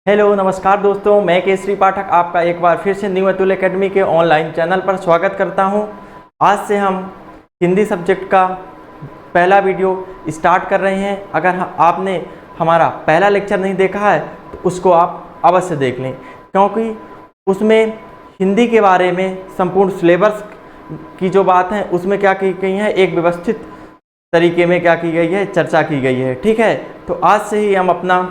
Hello नमस्कार दोस्तों, मैं केसरी पाठक आपका एक बार फिर से न्यू अतुल एकेडमी के ऑनलाइन चैनल पर स्वागत करता हूं। आज से हम हिंदी सब्जेक्ट का पहला वीडियो स्टार्ट कर रहे हैं। अगर आपने हमारा पहला लेक्चर नहीं देखा है तो उसको आप अवश्य देख लें, क्योंकि उसमें हिंदी के बारे में संपूर्ण सिलेबस की जो बात है उसमें क्या की गई है, एक व्यवस्थित तरीके में क्या की गई है, चर्चा की गई है। ठीक है, तो आज से ही हम अपना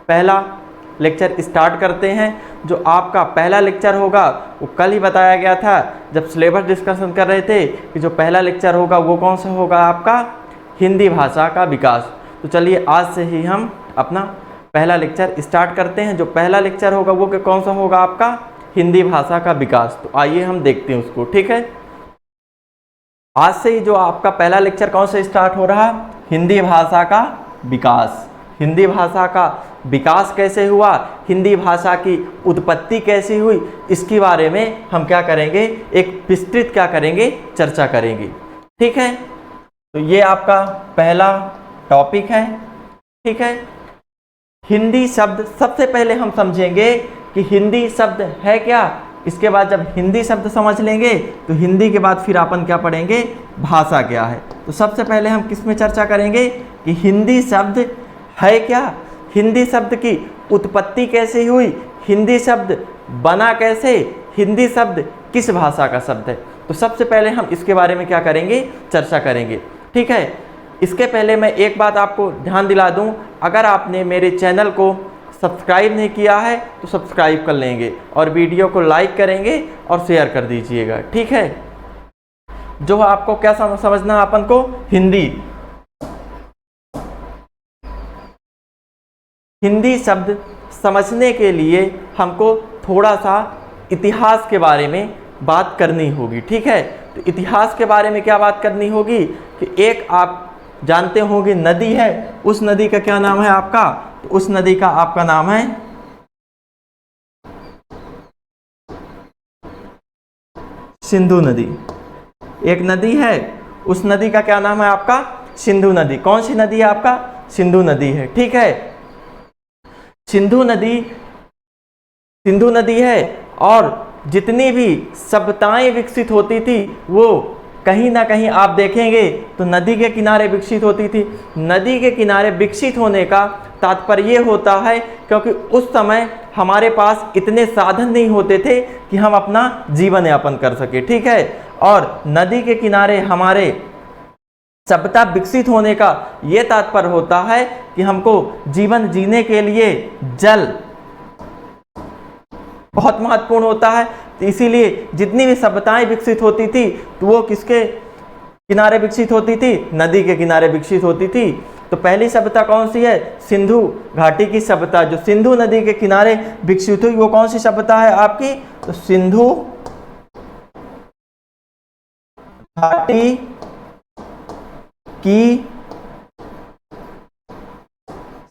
पहला लेक्चर स्टार्ट करते हैं। जो आपका पहला लेक्चर होगा वो कल ही बताया गया था जब सिलेबस डिस्कशन कर रहे थे कि जो पहला लेक्चर होगा वो कौन सा होगा, आपका हिंदी भाषा का विकास। तो चलिए आज से ही हम अपना पहला लेक्चर स्टार्ट करते हैं। जो पहला लेक्चर होगा वो कौन सा होगा, आपका हिंदी भाषा का विकास। तो आइए हम देखते हैं उसको। ठीक है, आज से ही जो आपका पहला लेक्चर कौन सा स्टार्ट हो रहा, हिंदी भाषा का विकास। हिंदी भाषा का विकास कैसे हुआ, हिंदी भाषा की उत्पत्ति कैसी हुई, इसके बारे में हम क्या करेंगे, एक विस्तृत क्या करेंगे, चर्चा करेंगे। ठीक है, तो ये आपका पहला टॉपिक है। ठीक है, हिंदी शब्द सबसे पहले हम समझेंगे कि हिंदी शब्द है क्या। इसके बाद जब हिंदी शब्द समझ लेंगे तो हिंदी के बाद फिर अपन क्या पढ़ेंगे, भाषा क्या है। तो सबसे पहले हम किस में चर्चा करेंगे कि हिंदी शब्द है क्या, हिंदी शब्द की उत्पत्ति कैसे हुई, हिंदी शब्द बना कैसे, हिंदी शब्द किस भाषा का शब्द है। तो सबसे पहले हम इसके बारे में क्या करेंगे, चर्चा करेंगे। ठीक है, इसके पहले मैं एक बात आपको ध्यान दिला दूं, अगर आपने मेरे चैनल को सब्सक्राइब नहीं किया है तो सब्सक्राइब कर लेंगे और वीडियो को लाइक करेंगे और शेयर कर दीजिएगा। ठीक है, जो आपको क्या समझना अपन को, हिंदी शब्द समझने के लिए हमको थोड़ा सा इतिहास के बारे में बात करनी होगी। ठीक है, तो इतिहास के बारे में क्या बात करनी होगी कि एक आप जानते होंगे नदी है, उस नदी का क्या नाम है आपका, तो उस नदी का आपका नाम है सिंधु नदी। एक नदी है, उस नदी का क्या नाम है आपका, सिंधु नदी। कौन सी नदी है आपका, सिंधु नदी है। ठीक है, सिंधु नदी है और जितनी भी सभ्यताएं विकसित होती थी वो कहीं ना कहीं आप देखेंगे तो नदी के किनारे विकसित होती थी। नदी के किनारे विकसित होने का तात्पर्य ये होता है क्योंकि उस समय हमारे पास इतने साधन नहीं होते थे कि हम अपना जीवन यापन कर सके। ठीक है, और नदी के किनारे हमारे सभ्यता विकसित होने का ये तात्पर्य होता है कि हमको जीवन जीने के लिए जल बहुत महत्वपूर्ण होता है। तो इसीलिए जितनी भी सभ्यताएं विकसित होती थी तो वो किसके किनारे विकसित होती थी, नदी के किनारे विकसित होती थी। तो पहली सभ्यता कौन सी है, सिंधु घाटी की सभ्यता, जो सिंधु नदी के किनारे विकसित हुई वो कौन सी सभ्यता है आपकी, तो सिंधु घाटी की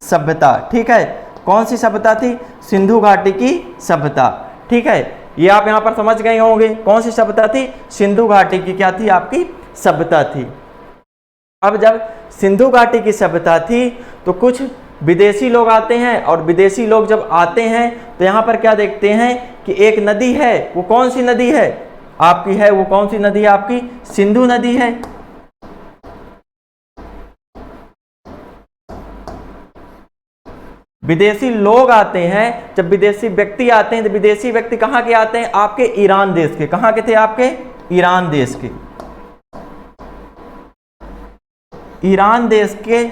सभ्यता। ठीक है, कौन सी सभ्यता थी, सिंधु घाटी की सभ्यता। ठीक है, ये आप यहां पर समझ गए होंगे कौन सी सभ्यता थी, सिंधु घाटी की क्या थी, आपकी सभ्यता थी। अब जब सिंधु घाटी की सभ्यता थी तो कुछ विदेशी लोग आते हैं और विदेशी लोग जब आते हैं तो यहां पर क्या देखते हैं कि एक नदी है, वो कौन सी नदी है आपकी, है वो कौन सी नदी है आपकी, सिंधु नदी है। विदेशी लोग आते हैं, जब विदेशी व्यक्ति आते हैं तो विदेशी व्यक्ति कहाँ के आते हैं, आपके ईरान देश के। कहाँ के थे, आपके ईरान देश के। ईरान देश के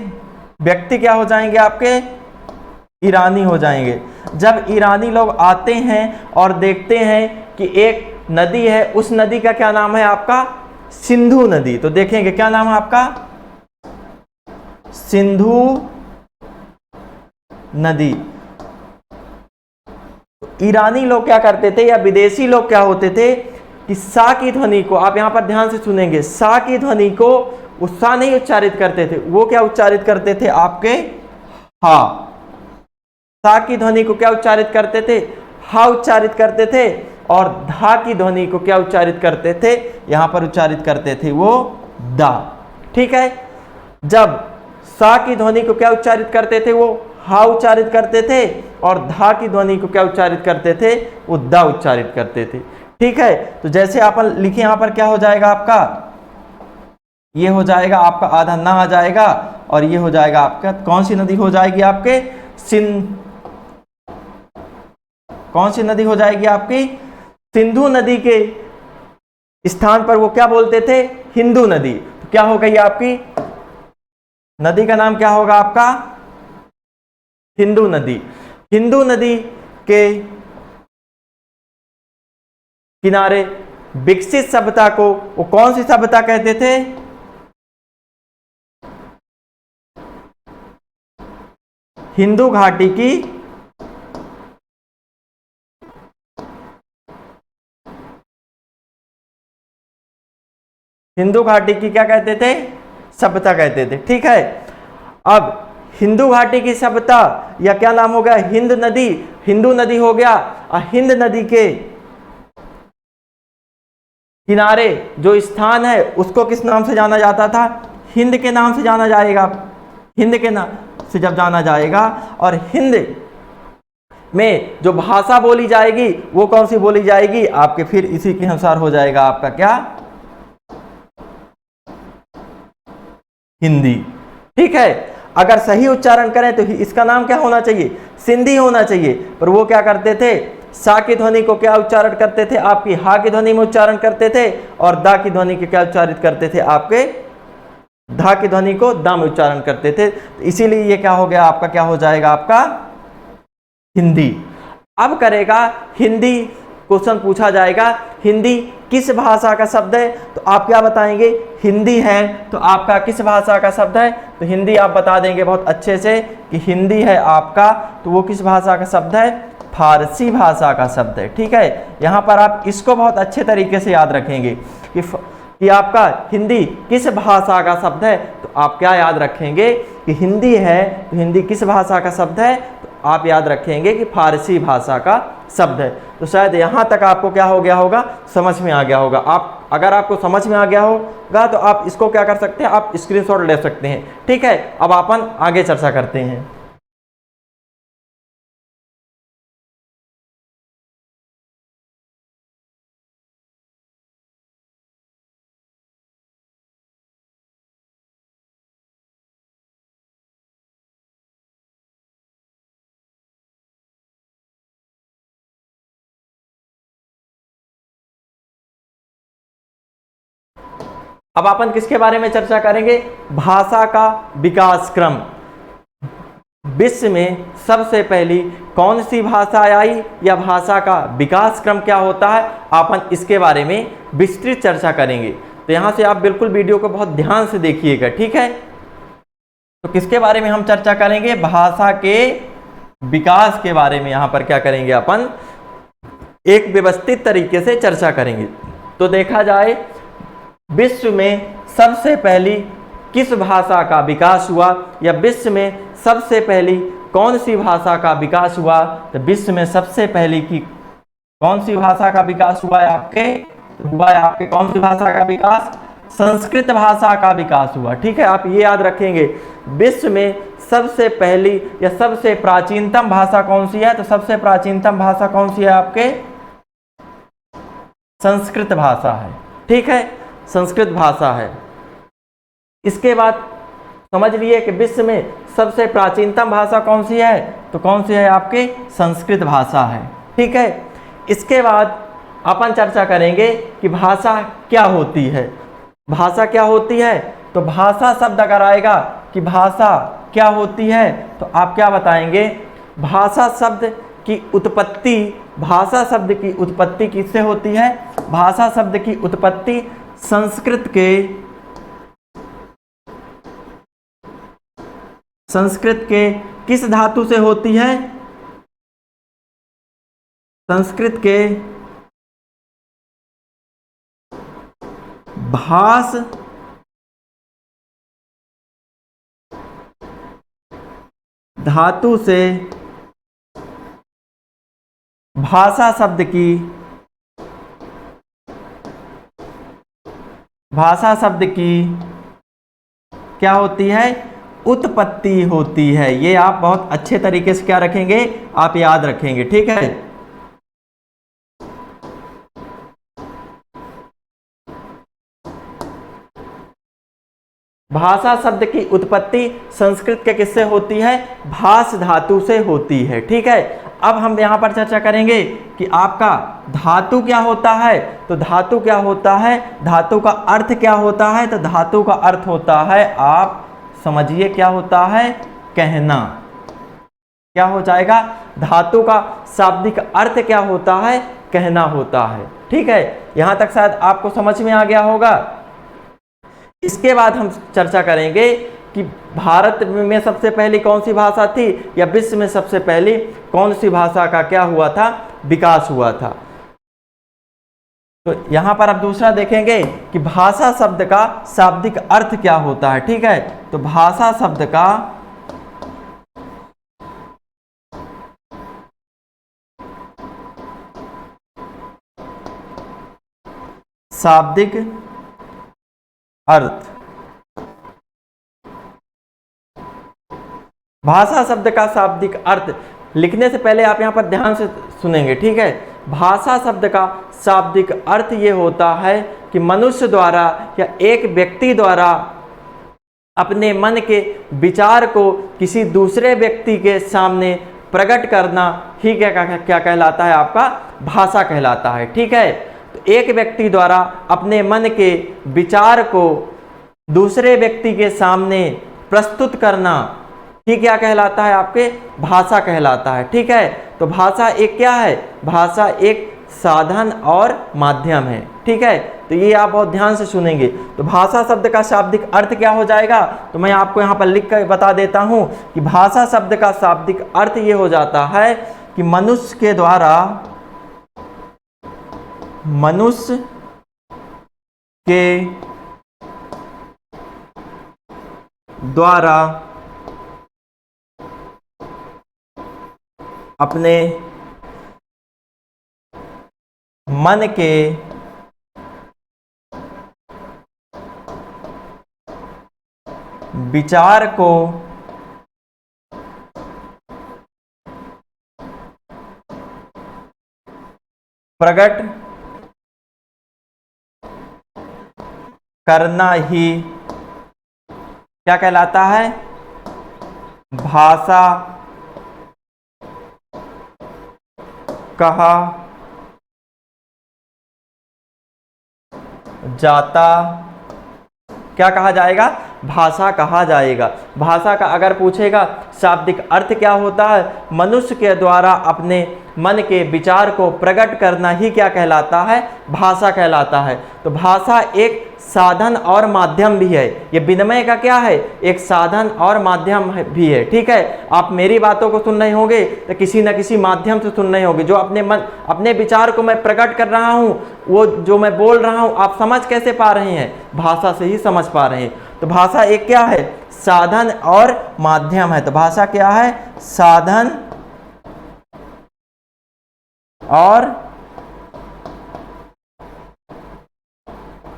व्यक्ति क्या हो जाएंगे, आपके ईरानी हो जाएंगे। जब ईरानी लोग आते हैं और देखते हैं कि एक नदी है, उस नदी का क्या नाम है आपका, सिंधु नदी। तो देखेंगे क्या नाम है आपका, सिंधु नदी। ईरानी लोग क्या करते थे या विदेशी लोग क्या होते थे कि सा की ध्वनि को, आप यहां पर ध्यान से सुनेंगे, सा की ध्वनि को सा नहीं उच्चारित करते थे, वो क्या उच्चारित करते थे आपके हा। सा की ध्वनि को क्या उच्चारित करते थे, हा उच्चारित करते थे। और धा की ध्वनि को क्या उच्चारित करते थे, यहां पर उच्चारित करते थे वो दा। ठीक है, जब सा की ध्वनि को क्या उच्चारित करते थे, वो हा उच्चारित करते थे और धा की ध्वनि को क्या उच्चारित करते थे, वो द उच्चारित करते थे। ठीक है, तो जैसे अपन लिखे यहाँ पर क्या हो जाएगा आपका, ये हो जाएगा आपका आधा ना आ जाएगा और ये हो जाएगा आपका, कौन सी नदी हो जाएगी आपके, कौन सी नदी हो जाएगी आपकी, सिंधु नदी के स्थान पर वो क्या बोलते थे, हिंदू नदी। तो क्या हो गई आपकी नदी का नाम क्या होगा आपका, हिंदू नदी। हिंदू नदी के किनारे विकसित सभ्यता को वो कौन सी सभ्यता कहते थे, हिंदू घाटी की क्या कहते थे, सभ्यता कहते थे। ठीक है, अब हिंदू घाटी की सभ्यता या क्या नाम हो गया, हिंद नदी, हिंदू नदी हो गया। और हिंद नदी के किनारे जो स्थान है उसको किस नाम से जाना जाता था, हिंद के नाम से जाना जाएगा, हिंद के नाम से जब जाना जाएगा। और हिंद में जो भाषा बोली जाएगी वो कौन सी बोली जाएगी आपके, फिर इसी के अनुसार हो जाएगा आपका क्या, हिंदी। ठीक है, अगर सही उच्चारण करें तो इसका नाम क्या होना चाहिए, सिंधी होना चाहिए। पर वो क्या करते थे, सा की ध्वनि को क्या उच्चारण करते थे, आपकी हा की ध्वनि में उच्चारण करते थे और दा की ध्वनि के क्या उच्चारित करते थे, आपके धा की ध्वनि को दा में उच्चारण करते थे। तो इसीलिए ये क्या हो गया आपका, क्या हो जाएगा आपका, हिंदी। अब करेगा हिंदी, क्वेश्चन पूछा जाएगा हिंदी किस भाषा का शब्द है, तो आप क्या बताएंगे, हिंदी है, तो आपका किस भाषा का शब्द है, तो हिंदी आप बता देंगे बहुत अच्छे से कि हिंदी है आपका, तो वो किस भाषा का शब्द है, फारसी भाषा का शब्द है। ठीक है, यहाँ पर आप इसको बहुत अच्छे तरीके से याद रखेंगे कि आपका हिंदी किस भाषा का शब्द है, तो आप क्या याद रखेंगे कि हिंदी है, तो हिंदी किस भाषा का शब्द है, तो आप याद रखेंगे कि फारसी भाषा का शब्द है। तो शायद यहाँ तक आपको क्या हो गया होगा, समझ में आ गया होगा। आप अगर आपको समझ में आ गया होगा तो आप इसको क्या कर सकते हैं, आप स्क्रीनशॉट ले सकते हैं। ठीक है, अब अपन आगे चर्चा करते हैं। अब अपन किसके बारे में चर्चा करेंगे, भाषा का विकास क्रम। विश्व में सबसे पहली कौन सी भाषा आई या भाषा का विकास क्रम क्या होता है, अपन इसके बारे में विस्तृत चर्चा करेंगे। तो यहाँ से आप बिल्कुल वीडियो को बहुत ध्यान से देखिएगा। ठीक है, तो किसके बारे में हम चर्चा करेंगे, भाषा के विकास के बारे में यहाँ पर क्या करेंगे, अपन एक व्यवस्थित तरीके से चर्चा करेंगे। तो देखा जाए विश्व में सबसे पहली किस भाषा का विकास हुआ या विश्व में सबसे पहली कौन सी भाषा का विकास हुआ, तो विश्व में सबसे पहली की कौन सी भाषा का विकास हुआ है आपके, हुआ है आपके कौन सी भाषा का विकास, संस्कृत भाषा का विकास हुआ। ठीक है, आप ये याद रखेंगे विश्व में सबसे पहली या सबसे प्राचीनतम भाषा कौन सी है, तो सबसे प्राचीनतम भाषा कौन सी है आपके, संस्कृत भाषा है। ठीक है, संस्कृत भाषा है। इसके बाद समझ लिए कि विश्व में सबसे प्राचीनतम भाषा कौन सी है, तो कौन सी है आपकी, संस्कृत भाषा है। ठीक है, इसके बाद अपन चर्चा करेंगे कि भाषा क्या होती है। भाषा क्या होती है, तो भाषा शब्द अगर आएगा कि भाषा क्या होती है, तो आप क्या बताएंगे, भाषा शब्द की उत्पत्ति, भाषा शब्द की उत्पत्ति किससे होती है, भाषा शब्द की उत्पत्ति संस्कृत के किस धातु से होती है, संस्कृत के भास धातु से भाषा शब्द की क्या होती है, उत्पत्ति होती है। ये आप बहुत अच्छे तरीके से क्या रखेंगे, आप याद रखेंगे, ठीक है। भाषा शब्द की उत्पत्ति संस्कृत के किससे होती है, भास धातु से होती है, ठीक है। अब हम यहाँ पर चर्चा करेंगे कि आपका धातु क्या होता है। तो धातु क्या होता है, धातु का अर्थ क्या होता है। तो धातु का अर्थ होता है, आप समझिए क्या होता है, कहना। क्या हो जाएगा, धातु का शाब्दिक अर्थ क्या होता है, कहना होता है, ठीक है। यहाँ तक शायद आपको समझ में आ गया होगा। इसके बाद हम चर्चा करेंगे कि भारत में सबसे पहली कौन सी भाषा थी, या विश्व में सबसे पहली कौन सी भाषा का क्या हुआ था, विकास हुआ था। तो यहां पर अब दूसरा देखेंगे कि भाषा शब्द का शाब्दिक अर्थ क्या होता है, ठीक है। तो भाषा शब्द का शाब्दिक अर्थ, भाषा शब्द का शाब्दिक अर्थ लिखने से पहले आप यहां पर ध्यान से सुनेंगे, ठीक है। भाषा शब्द का शाब्दिक अर्थ ये होता है कि मनुष्य द्वारा या एक व्यक्ति द्वारा अपने मन के विचार को किसी दूसरे व्यक्ति के सामने प्रकट करना ही क्या कहलाता है, आपका भाषा कहलाता है, ठीक है। तो एक व्यक्ति द्वारा अपने मन के विचार को दूसरे व्यक्ति के सामने प्रस्तुत करना ही क्या कहलाता है, आपके भाषा कहलाता है, ठीक है। तो भाषा एक क्या है, भाषा एक साधन और माध्यम है, ठीक है। तो ये आप बहुत ध्यान से सुनेंगे। तो भाषा शब्द का शाब्दिक अर्थ क्या हो जाएगा, तो मैं आपको यहाँ पर लिख कर बता देता हूँ कि भाषा शब्द का शाब्दिक अर्थ ये हो जाता है कि मनुष्य के द्वारा, मनुष्य के द्वारा अपने मन के विचार को प्रकट करना ही क्या कहलाता है, भाषा कहा जाता, क्या कहा जाएगा, भाषा कहा जाएगा। भाषा का अगर पूछेगा शाब्दिक अर्थ क्या होता है, मनुष्य के द्वारा अपने मन के विचार को प्रकट करना ही क्या कहलाता है, भाषा कहलाता है। तो भाषा एक साधन और माध्यम भी है। ये विनिमय का क्या है, एक साधन और माध्यम भी है, ठीक है। आप मेरी बातों को सुन रहे होंगे तो किसी न किसी माध्यम से सुन रहे होंगे। जो अपने विचार को मैं प्रकट कर रहा हूँ, वो जो मैं बोल रहा हूँ, आप समझ कैसे पा रहे हैं, भाषा से ही समझ पा रहे हैं। तो भाषा एक क्या है, साधन और माध्यम है। तो भाषा क्या है, साधन और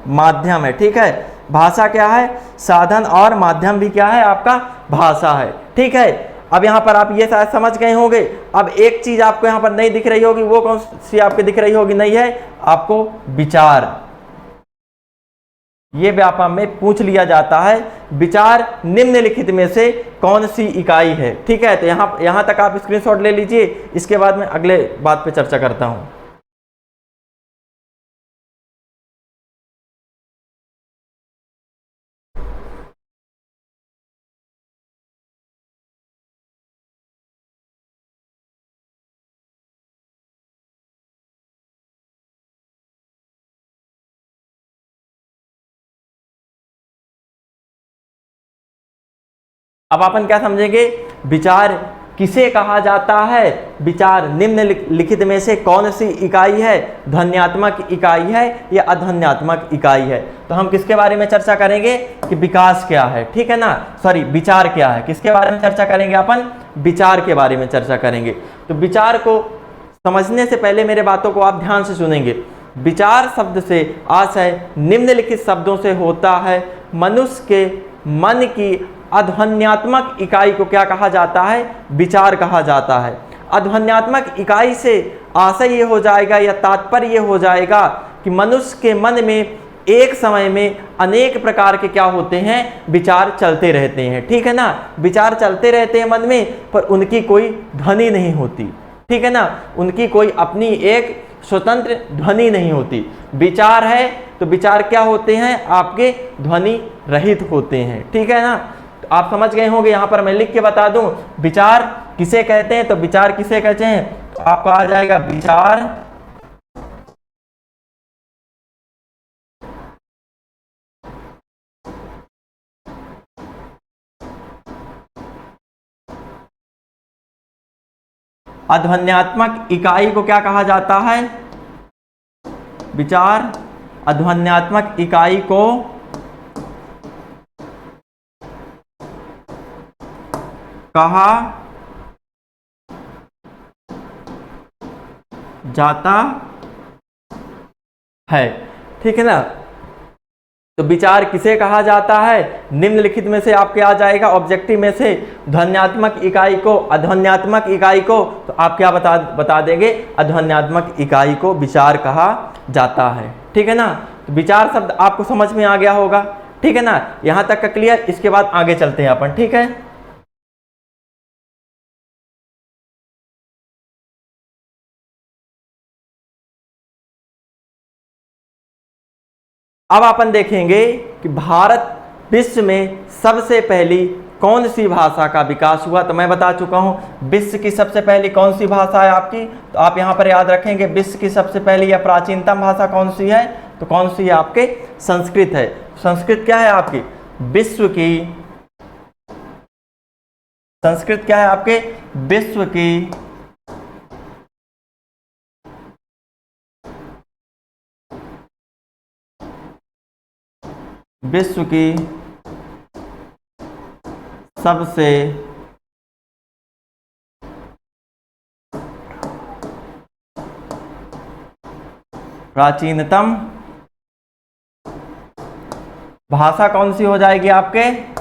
माध्यम है, ठीक है। भाषा क्या है, साधन और माध्यम भी क्या है, आपका भाषा है, ठीक है। अब यहां पर आप ये शायद समझ गए होंगे। अब एक चीज आपको यहां पर नहीं दिख रही होगी, वो कौन सी आपको दिख रही होगी, नहीं है, आपको विचार। ये व्यापक में पूछ लिया जाता है, विचार निम्नलिखित में से कौन सी इकाई है, ठीक है। तो यहां तक आप स्क्रीनशॉट ले लीजिए। इसके बाद मैं अगले बात पे चर्चा करता हूं। अब अपन क्या समझेंगे, विचार किसे कहा जाता है, विचार निम्नलिखित में से कौन सी इकाई है, ध्वन्यात्मक इकाई है या अध्वन्यात्मक इकाई है। तो हम किसके बारे में चर्चा करेंगे कि विकास क्या है, ठीक है ना, सॉरी विचार क्या है, किसके बारे में चर्चा करेंगे, अपन विचार के बारे में चर्चा करेंगे। तो विचार को समझने से पहले मेरे बातों को आप ध्यान से सुनेंगे। विचार शब्द से आशय निम्नलिखित शब्दों से होता है, मनुष्य के मन की अध्वन्यात्मक इकाई को क्या कहा जाता है? विचार कहा जाता है। अध्वन्यात्मक इकाई से आशय ये हो जाएगा या तात्पर्य ये हो जाएगा कि मनुष्य के मन में एक समय में अनेक प्रकार के क्या होते हैं? विचार चलते रहते हैं, ठीक है ना। विचार चलते रहते हैं मन में, पर उनकी कोई ध्वनि नहीं होती, ठीक है ना। उनकी कोई अपनी एक स्वतंत्र ध्वनि नहीं होती। विचार है तो विचार क्या होते हैं? आपके ध्वनि रहित होते हैं, ठीक है ना। तो आप समझ गए होंगे। यहाँ पर मैं लिख के बता दूं, विचार किसे कहते हैं? तो विचार किसे कहते हैं? तो आपको आ जाएगा विचार अध्वन्यात्मक इकाई को क्या कहा जाता है? विचार अध्वन्यात्मक इकाई को कहा जाता है, ठीक है ना। तो विचार किसे कहा जाता है? निम्नलिखित में से आपके आ जाएगा ऑब्जेक्टिव में से ध्वन्यात्मक इकाई को, अध्वन्यात्मक इकाई को। तो आप क्या बता देंगे? अध्वन्यात्मक इकाई को विचार कहा जाता है, ठीक है ना। तो विचार शब्द आपको समझ में आ गया होगा, ठीक है ना। यहां तक का क्लियर। इसके बाद आगे चलते हैं अपन, ठीक है। अब अपन देखेंगे कि भारत विश्व में सबसे पहली कौन सी भाषा का विकास हुआ। तो मैं बता चुका हूं विश्व की सबसे पहली कौन सी भाषा है आपकी। तो आप यहां पर याद रखेंगे विश्व की सबसे पहली या प्राचीनतम भाषा कौन सी है? तो कौन सी है? आपके संस्कृत है। संस्कृत क्या है आपकी? विश्व की संस्कृत क्या है आपके? विश्व की सबसे प्राचीनतम भाषा कौन सी हो जाएगी आपके?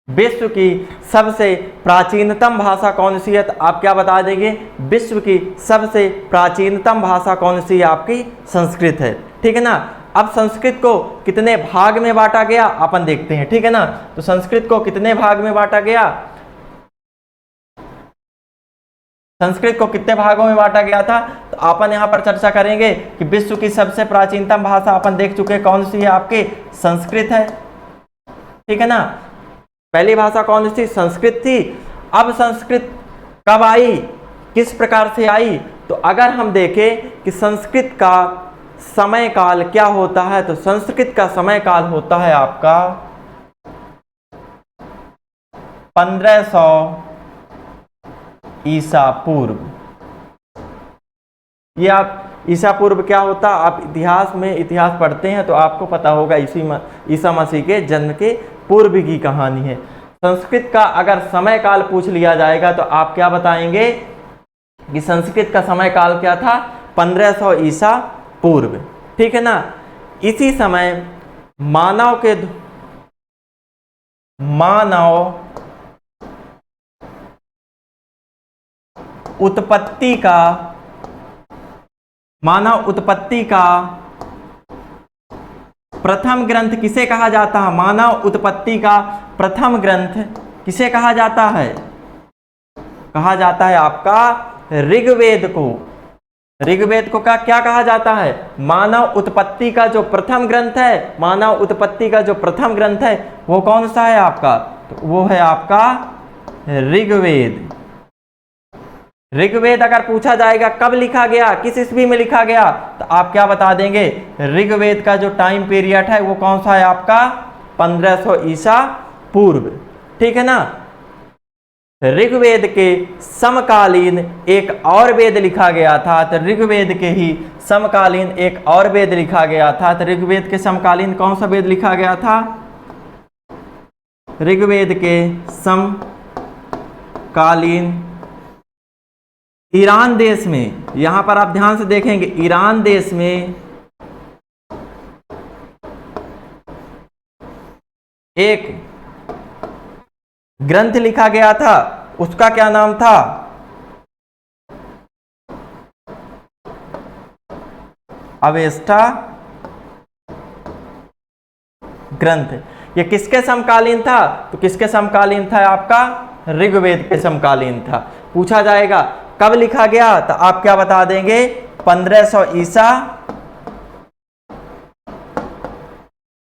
विश्व की सबसे प्राचीनतम भाषा कौन सी है? तो आप क्या बता देंगे? विश्व की सबसे प्राचीनतम भाषा कौन सी है? आपकी संस्कृत है, ठीक है ना। अब संस्कृत को कितने भाग में बांटा गया अपन देखते हैं, ठीक है ना। तो संस्कृत को कितने भाग में बांटा गया? संस्कृत को कितने भागों में बांटा गया था? तो अपन यहां पर चर्चा करेंगे कि विश्व की सबसे प्राचीनतम भाषा अपन देख चुके, कौन सी है आपकी? संस्कृत है, ठीक है ना। पहली भाषा कौन सी? संस्कृत थी। अब संस्कृत कब आई, किस प्रकार से आई? तो अगर हम देखें कि संस्कृत का समय काल क्या होता है, तो संस्कृत का समय काल होता है आपका 1500 ईसा पूर्व। ये आप ईसा पूर्व क्या होता, आप इतिहास में इतिहास पढ़ते हैं तो आपको पता होगा ईसा मसीह के जन्म के पूर्व की कहानी है। संस्कृत का अगर समय काल पूछ लिया जाएगा तो आप क्या बताएंगे कि संस्कृत का समय काल क्या था? 1500 ईसा पूर्व, ठीक है ना। इसी समय मानव उत्पत्ति का प्रथम ग्रंथ किसे कहा जाता है? मानव उत्पत्ति का प्रथम ग्रंथ किसे कहा जाता है? कहा जाता है आपका ऋग्वेद को। ऋग्वेद को क्या कहा जाता है? मानव उत्पत्ति का जो प्रथम ग्रंथ है, मानव उत्पत्ति का जो प्रथम ग्रंथ है वो कौन सा है आपका? तो वो है आपका ऋग्वेद। ऋग्वेद अगर पूछा जाएगा कब लिखा गया, किस ईस्वी में लिखा गया, तो आप क्या बता देंगे? ऋग्वेद का जो टाइम पीरियड है वो कौन सा है आपका? 1500 ईसा पूर्व, ठीक है ना। ऋग्वेद के समकालीन एक और वेद लिखा गया था, तो ऋग्वेद के ही समकालीन एक और वेद लिखा गया था। तो ऋग्वेद के समकालीन कौन सा वेद लिखा गया था? ऋग्वेद के समकालीन ईरान देश में, यहां पर आप ध्यान से देखेंगे, ईरान देश में एक ग्रंथ लिखा गया था, उसका क्या नाम था? अवेस्टा ग्रंथ। ये किसके समकालीन था? तो किसके समकालीन था? आपका ऋग्वेद के समकालीन था। पूछा जाएगा कब लिखा गया, तो आप क्या बता देंगे? 1500 ईसा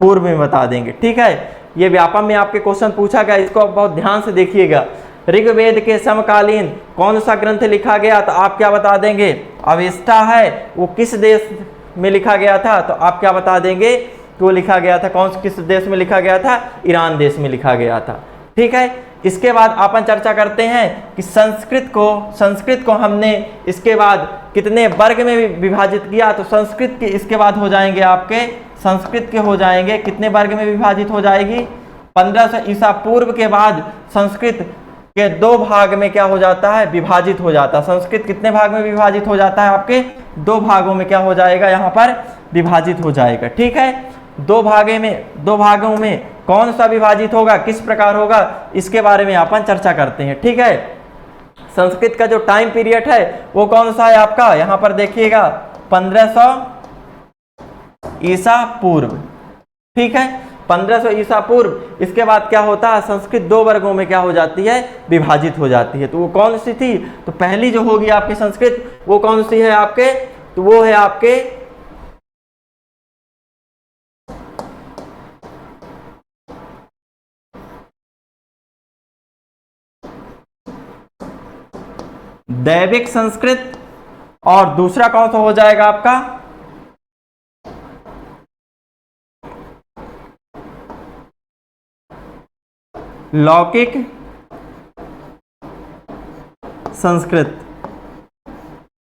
पूर्व में बता देंगे। ठीक है, ये व्यापम में आपके क्वेश्चन पूछा गया, इसको बहुत ध्यान से देखिएगा। ऋग्वेद के समकालीन कौन सा ग्रंथ लिखा गया, तो आप क्या बता देंगे? अवेस्टा है। वो किस देश में लिखा गया था, तो आप क्या बता देंगे? तो लिखा गया था कौन किस देश में लिखा गया था? ईरान देश में लिखा गया था। ठीक है, इसके बाद अपन चर्चा करते हैं कि संस्कृत को हमने इसके बाद कितने वर्ग में विभाजित किया। तो संस्कृत के इसके बाद हो जाएंगे आपके, संस्कृत के हो जाएंगे कितने वर्ग में विभाजित हो जाएगी? 1500 ईसा पूर्व के बाद संस्कृत के 2 भाग में क्या हो जाता है? विभाजित हो जाता है। संस्कृत कितने भाग में विभाजित हो जाता है? आपके 2 भागों में क्या हो जाएगा? यहाँ पर विभाजित हो जाएगा। ठीक है, 2 भागों में कौन सा विभाजित होगा, किस प्रकार होगा, इसके बारे में अपन चर्चा करते हैं। ठीक है, संस्कृत का जो टाइम पीरियड है वो कौन सा है आपका? यहाँ पर देखिएगा 1500 ईसा पूर्व। ठीक है, 1500 ईसा पूर्व। इसके बाद क्या होता है? संस्कृत 2 वर्गों में क्या हो जाती है? विभाजित हो जाती है। तो वो कौन सी थी? तो पहली जो होगी आपकी संस्कृत, वो कौन सी है आपके? तो वो है आपके दैविक संस्कृत, और दूसरा कौन सा हो जाएगा आपका? लौकिक संस्कृत।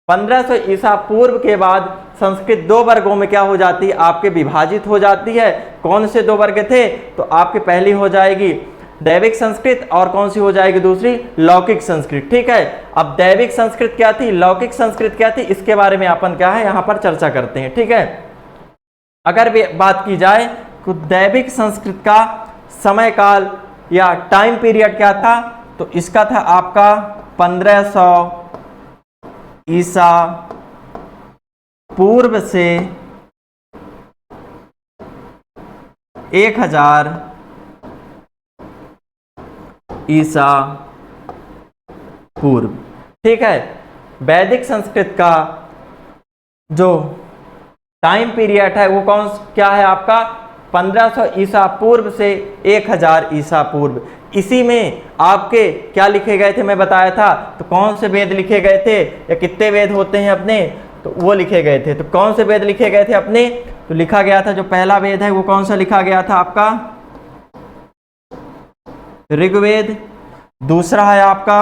1500 ईसा पूर्व के बाद संस्कृत 2 वर्गों में क्या हो जाती है? आपके विभाजित हो जाती है। कौन से 2 वर्ग थे? तो आपके पहली हो जाएगी दैविक संस्कृत, और कौन सी हो जाएगी दूसरी? लौकिक संस्कृत। ठीक है, अब दैविक संस्कृत क्या थी, लौकिक संस्कृत क्या थी, इसके बारे में अपन क्या है यहाँ पर चर्चा करते हैं। ठीक है, अगर बात की जाए तो दैविक संस्कृत का समय काल या टाइम पीरियड क्या था, तो इसका था आपका 1500 ईसा पूर्व से 1000 ईसा पूर्व। ठीक है, वैदिक संस्कृत का जो टाइम पीरियड है वो क्या है आपका? 1500 ईसा पूर्व से 1000 ईसा पूर्व। इसी में आपके क्या लिखे गए थे मैं बताया था, तो कौन से वेद लिखे गए थे, या कितने वेद होते हैं अपने, तो वो लिखे गए थे। तो कौन से वेद लिखे गए थे अपने? तो लिखा गया था जो पहला वेद है वो कौन सा लिखा गया था आपका? ऋग्वेद। दूसरा है आपका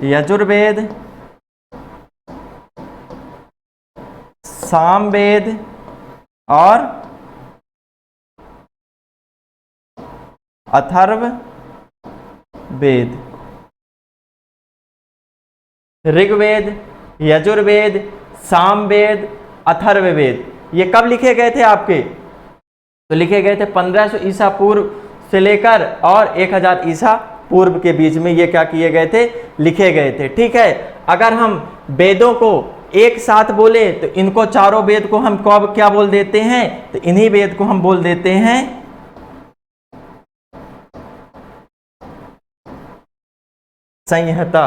यजुर्वेद, सामवेद और अथर्व वेद। ऋग्वेद, यजुर्वेद, सामवेद, अथर्ववेद, ये कब लिखे गए थे आपके? तो लिखे गए थे 1500 ईसा पूर्व से लेकर और 1000 ईसा पूर्व के बीच में ये क्या किए गए थे? लिखे गए थे। ठीक है, अगर हम वेदों को एक साथ बोले तो इनको चारों वेद को हम कब क्या बोल देते हैं? तो इन्हीं वेद को हम बोल देते हैं संहिता।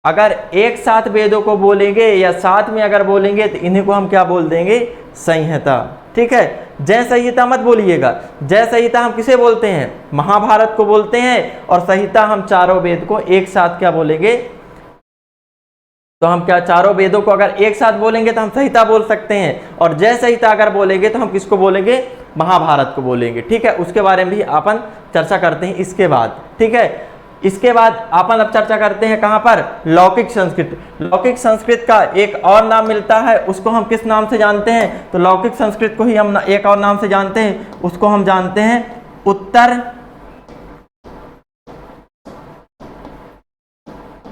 अगर एक साथ वेदों को बोलेंगे या साथ में अगर बोलेंगे तो इन्हीं को हम क्या बोल देंगे? संहिता। ठीक है, जय संहिता मत बोलिएगा। जय संहिता हम किसे बोलते हैं? महाभारत को बोलते हैं। और संहिता हम चारों वेद को एक साथ क्या बोलेंगे? तो हम क्या चारों वेदों को अगर एक साथ बोलेंगे तो हम संहिता बोल सकते हैं, और जय संहिता अगर बोलेंगे तो हम किसको बोलेंगे? महाभारत को बोलेंगे। ठीक है, उसके बारे में भी अपन चर्चा करते हैं इसके बाद। ठीक है, इसके बाद अपन अब चर्चा करते हैं कहां पर, लौकिक संस्कृत। लौकिक संस्कृत का एक और नाम मिलता है, उसको हम किस नाम से जानते हैं, तो लौकिक संस्कृत को ही हम एक और नाम से जानते हैं, उसको हम जानते हैं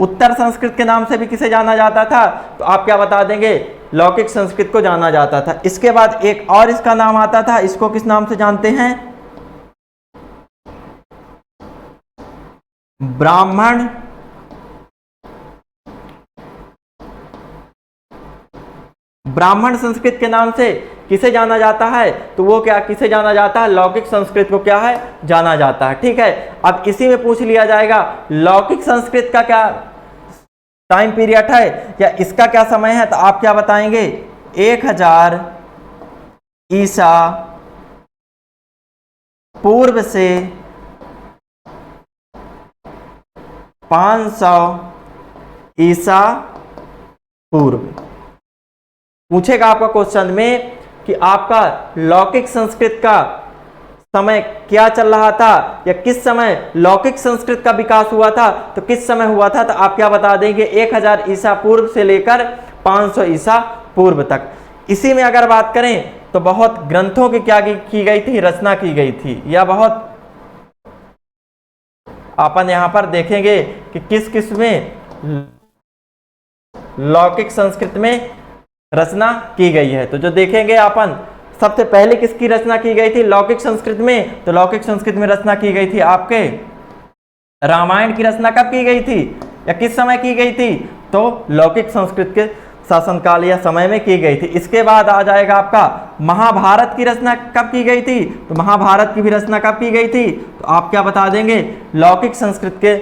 उत्तर संस्कृत के नाम से भी किसे जाना जाता था, तो आप क्या बता देंगे, लौकिक संस्कृत को जाना जाता था। इसके बाद एक और इसका नाम आता था, इसको किस नाम से जानते हैं, ब्राह्मण संस्कृत के नाम से किसे जाना जाता है, तो वो क्या किसे जाना जाता है, लौकिक संस्कृत को क्या है, जाना जाता है। ठीक है, अब इसी में पूछ लिया जाएगा लौकिक संस्कृत का क्या टाइम पीरियड है या इसका क्या समय है, तो आप क्या बताएंगे, 1000 ईसा पूर्व से 500 ईसा पूर्व। पूछेगा आपका क्वेश्चन में कि आपका लौकिक संस्कृत का समय क्या चल रहा था या किस समय लौकिक संस्कृत का विकास हुआ था, तो किस समय हुआ था, तो आप क्या बता देंगे, 1000 ईसा पूर्व से लेकर 500 ईसा पूर्व तक। इसी में अगर बात करें तो बहुत ग्रंथों की क्या की गई थी, रचना की गई थी, या बहुत अपन यहां पर देखेंगे कि किस किस में लौकिक संस्कृत में रचना की गई है। तो जो देखेंगे अपन, सबसे पहले किसकी रचना की गई थी लौकिक संस्कृत में, तो लौकिक संस्कृत में रचना की गई थी आपके रामायण की रचना कब की गई थी या किस समय की गई थी, तो लौकिक संस्कृत के शासनकाल या समय में की गई थी। इसके बाद आ जाएगा आपका महाभारत की रचना कब की गई थी, तो महाभारत की भी रचना कब की गई थी, तो आप क्या बता देंगे, लौकिक संस्कृत के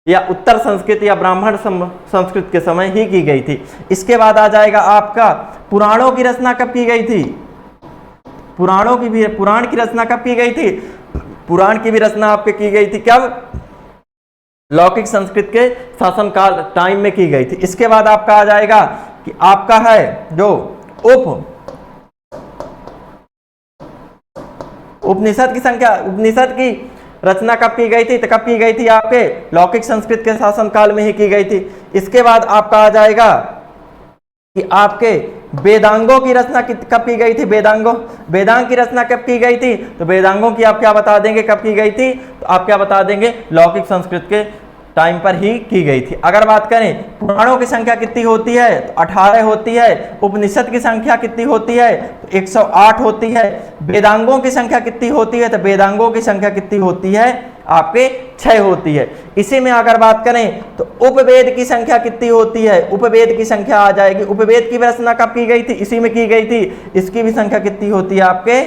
या उत्तर संस्कृत या ब्राह्मण संस्कृत के समय ही की गई थी। इसके बाद आ जाएगा आपका पुराणों की रचना कब की गई थी, पुराण की रचना कब की गई थी, पुराण की भी रचना आपके की गई थी कब, लौकिक संस्कृत के शासनकाल टाइम में की गई थी। इसके बाद आपका आ जाएगा कि आपका है जो उपनिषद की रचना कब की गई थी, तो कब की गई थी, आपके लौकिक संस्कृत के शासनकाल में ही की गई थी। इसके बाद आपका आ जाएगा कि आपके वेदांगों की रचना कब की गई थी, वेदांग की रचना कब की गई थी, तो वेदांगों की आप क्या बता देंगे कब की गई थी, तो आप क्या बता देंगे, लौकिक संस्कृत के टाइम पर ही की गई थी। अगर बात करें पुराणों की संख्या कितनी होती है, तो 18 होती है। उपनिषद की संख्या कितनी होती है, तो 108 होती है। वेदांगों की संख्या कितनी होती है, तो वेदांगों की संख्या कितनी होती है, आपके 6 होती है। इसी में अगर बात करें तो उपवेद की संख्या कितनी होती है, उपवेद की संख्या आ जाएगी, उपवेद की रचना कब की गई थी, इसी में की गई थी, इसकी भी संख्या कितनी होती है, आपके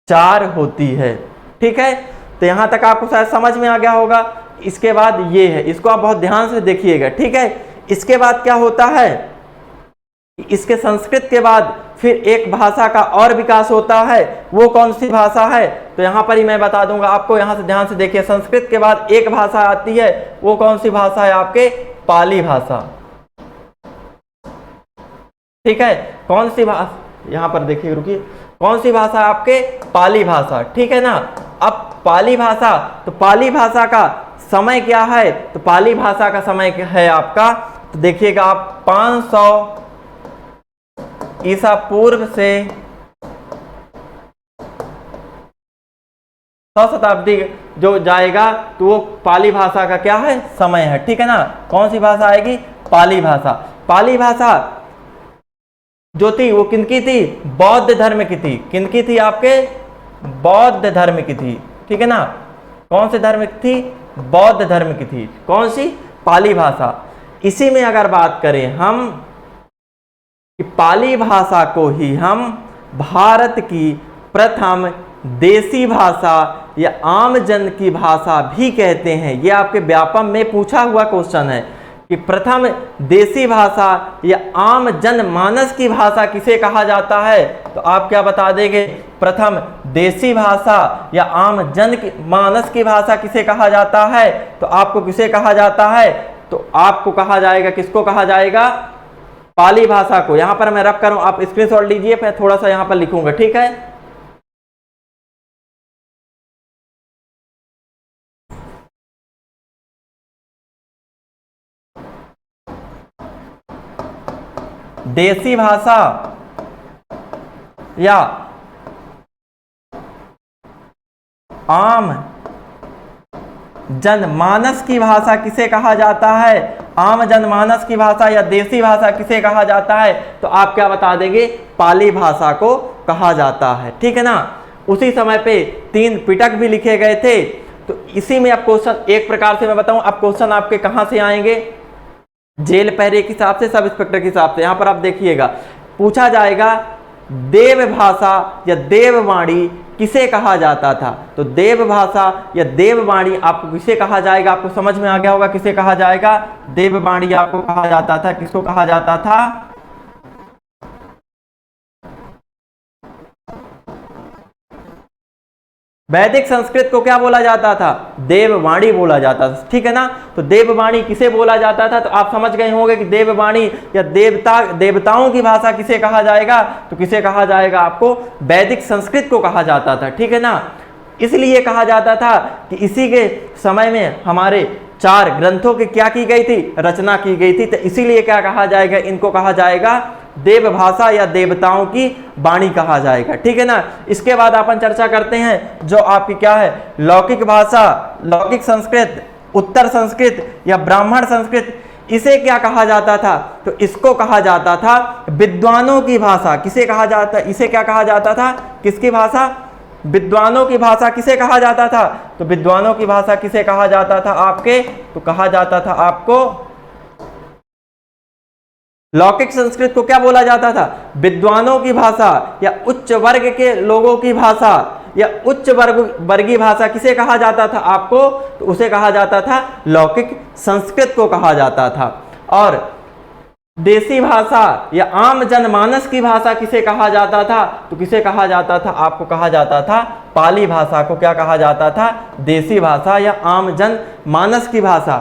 4 होती है। ठीक है, तो यहां तक आपको शायद समझ में आ गया होगा। इसके बाद ये है, इसको आप बहुत ध्यान से देखिएगा। ठीक है, इसके बाद क्या होता है, इसके संस्कृत के बाद फिर एक भाषा का और विकास होता है, वो कौन सी भाषा है, तो यहां पर ही मैं बता दूंगा आपको। यहां से ध्यान से देखिए, संस्कृत के बाद एक भाषा आती है, वो कौन सी भाषा है, आपके पाली भाषा। ठीक है, कौन सी भाषा, यहां पर देखिए, रुकिए, कौन सी भाषा, आपके पाली भाषा। ठीक है ना। अब पाली भाषा, तो पाली भाषा का समय क्या है, तो पाली भाषा का समय है आपका, तो देखिएगा आप 500 ईसा पूर्व से 100 शताब्दी जो जाएगा, तो वो पाली भाषा का क्या है, समय है। ठीक है ना। कौन सी भाषा आएगी, पाली भाषा। पाली भाषा जो थी वो किनकी थी, बौद्ध धर्म की थी। किनकी थी, आपके बौद्ध धर्म की थी। ठीक है ना। कौन से धर्म की थी, बौद्ध धर्म की थी। कौन सी, पाली भाषा। इसी में अगर बात करें हम कि पाली भाषा को ही हम भारत की प्रथम देसी भाषा या आम जन की भाषा भी कहते हैं। यह आपके व्यापम में पूछा हुआ क्वेश्चन है कि प्रथम देसी भाषा या आम जन मानस की भाषा किसे कहा जाता है, तो आप क्या बता देंगे, प्रथम देसी भाषा या आम जन की मानस की भाषा किसे कहा जाता है, तो आपको किसे कहा जाता है, तो आपको कहा जाएगा, किसको कहा जाएगा, पाली भाषा को। यहां पर मैं रख कर हूं, आप स्क्रीनशॉट लीजिए, मैं थोड़ा सा यहां पर लिखूंगा। ठीक है। देसी भाषा या आम जनमानस की भाषा किसे कहा जाता है? आम जनमानस की भाषा या देसी भाषा किसे कहा जाता है? तो आप क्या बता देंगे? पाली भाषा को कहा जाता है। ठीक है ना। उसी समय पे 3 पिटक भी लिखे गए थे। तो इसी में अब क्वेश्चन एक प्रकार से मैं बताऊं, अब क्वेश्चन आपके कहां से आएंगे? जेल पहरे के हिसाब से, सब इंस्पेक्टर के हिसाब से। यहां पर आप देखिएगा, पूछा जाएगा देव भाषा या देववाणी किसे कहा जाता था? तो देव भाषा या देववाणी आपको किसे कहा जाएगा? आपको समझ में आ गया होगा किसे कहा जाएगा। देववाणी आपको कहा जाता था। किसको कहा जाता था? वैदिक संस्कृत को क्या बोला जाता था? देववाणी बोला जाता था। ठीक है ना। तो देववाणी किसे बोला जाता था? तो आप समझ गए होंगे कि देववाणी या देवताओं की भाषा किसे कहा जाएगा? तो किसे कहा जाएगा? आपको वैदिक संस्कृत को कहा जाता था। ठीक है ना। इसलिए कहा जाता था कि इसी के समय में हमारे 4 ग्रंथों की क्या की गई थी? रचना की गई थी। तो इसीलिए क्या कहा जाएगा? इनको कहा जाएगा देव भाषा या देवताओं की वाणी कहा जाएगा। ठीक है ना। इसके बाद अपन चर्चा करते हैं जो आपकी क्या है, लौकिक भाषा, लौकिक संस्कृत, उत्तर संस्कृत या ब्राह्मण संस्कृत। इसे क्या कहा जाता था? तो इसको कहा जाता था विद्वानों की भाषा। किसे कहा जाता? इसे क्या कहा जाता था? किसकी भाषा? विद्वानों की भाषा किसे कहा जाता था? तो विद्वानों की भाषा किसे कहा जाता था आपके? तो कहा जाता था आपको लौकिक संस्कृत को क्या बोला जाता था? विद्वानों की भाषा या उच्च वर्ग के लोगों की भाषा या उच्च वर्गीय भाषा किसे कहा जाता था आपको? तो उसे कहा जाता था लौकिक संस्कृत को कहा जाता था। और देसी भाषा या आम जनमानस की भाषा किसे कहा जाता था? तो किसे कहा जाता था? आपको कहा जाता था पाली भाषा को। क्या कहा जाता था? देसी भाषा या आम जनमानस की भाषा।